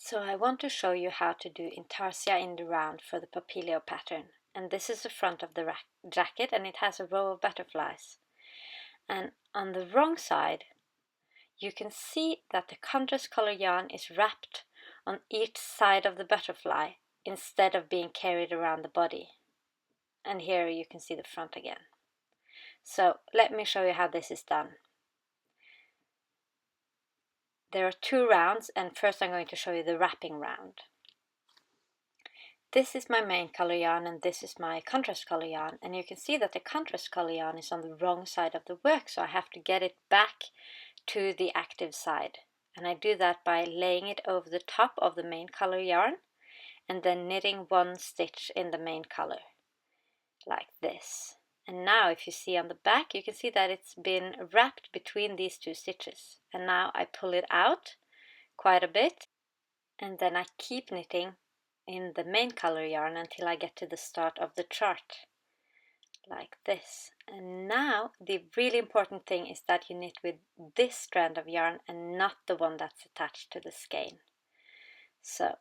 So I want to show you how to do Intarsia in the round for the Papilio pattern. And this is the front of the jacket, and it has a row of butterflies. And on the wrong side, you can see that the contrast color yarn is wrapped on each side of the butterfly instead of being carried around the body. And here you can see the front again. So let me show you how this is done. There are two rounds, and first I'm going to show you the wrapping round. This is my main color yarn and this is my contrast color yarn, and you can see that the contrast color yarn is on the wrong side of the work, so I have to get it back to the active side. And I do that by laying it over the top of the main color yarn and then knitting one stitch in the main color, like this. And now if you see on the back, you can see that it's been wrapped between these two stitches. And now I pull it out quite a bit, and then I keep knitting in the main color yarn until I get to the start of the chart, like this. And now the really important thing is that you knit with this strand of yarn and not the one that's attached to the skein. So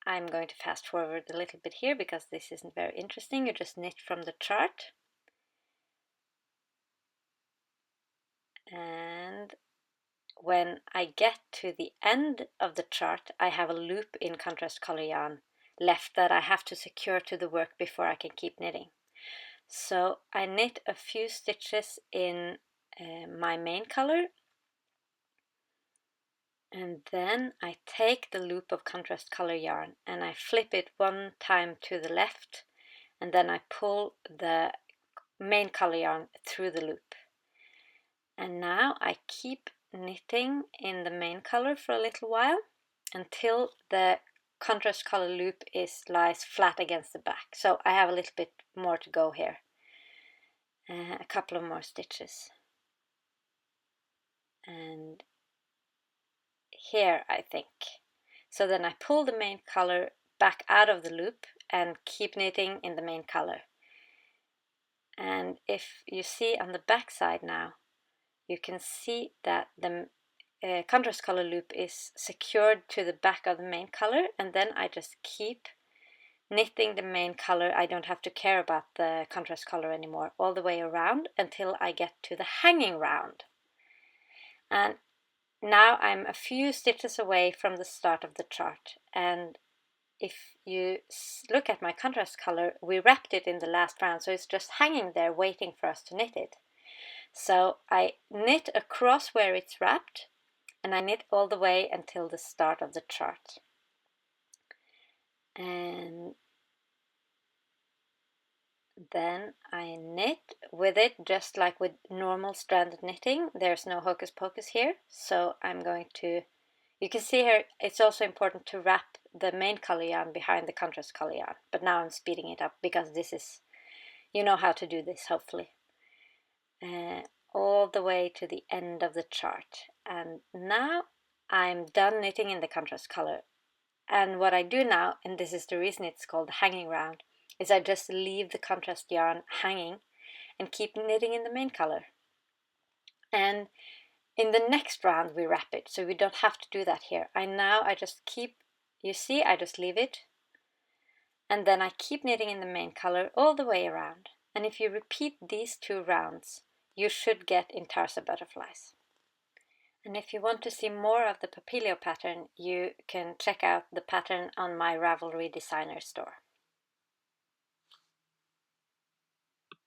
I'm going to fast forward a little bit here because this isn't very interesting. You just knit from the chart, and when I get to the end of the chart, I have a loop in contrast color yarn left that I have to secure to the work before I can keep knitting. So I knit a few stitches in my main color, and then I take the loop of contrast color yarn and I flip it one time to the left, and then I pull the main color yarn through the loop. And now I keep knitting in the main color for a little while until the contrast color loop lies flat against the back. So I have a little bit more to go here, a couple of more stitches. And here I think. So then I pull the main color back out of the loop and keep knitting in the main color. And if you see on the back side now, you can see that the contrast color loop is secured to the back of the main color, and then I just keep knitting the main color. I don't have to care about the contrast color anymore, all the way around until I get to the hanging round. And now I'm a few stitches away from the start of the chart, and if you look at my contrast color, we wrapped it in the last round, so it's just hanging there waiting for us to knit it. So I knit across where it's wrapped, and I knit all the way until the start of the chart. And then I knit with it just like with normal stranded knitting. There's no hocus pocus here, so I'm going to, you can see here it's also important to wrap the main color yarn behind the contrast color yarn, but now I'm speeding it up because this is, you know how to do this hopefully. All the way to the end of the chart, and now I'm done knitting in the contrast color. And what I do now, and this is the reason it's called the hanging round, is I just leave the contrast yarn hanging and keep knitting in the main color. And in the next round we wrap it, so we don't have to do that here. I just keep, you see, I just leave it, and then I keep knitting in the main color all the way around. And if you repeat these two rounds, you should get Intarsia butterflies. And if you want to see more of the Papilio pattern, you can check out the pattern on my Ravelry designer store.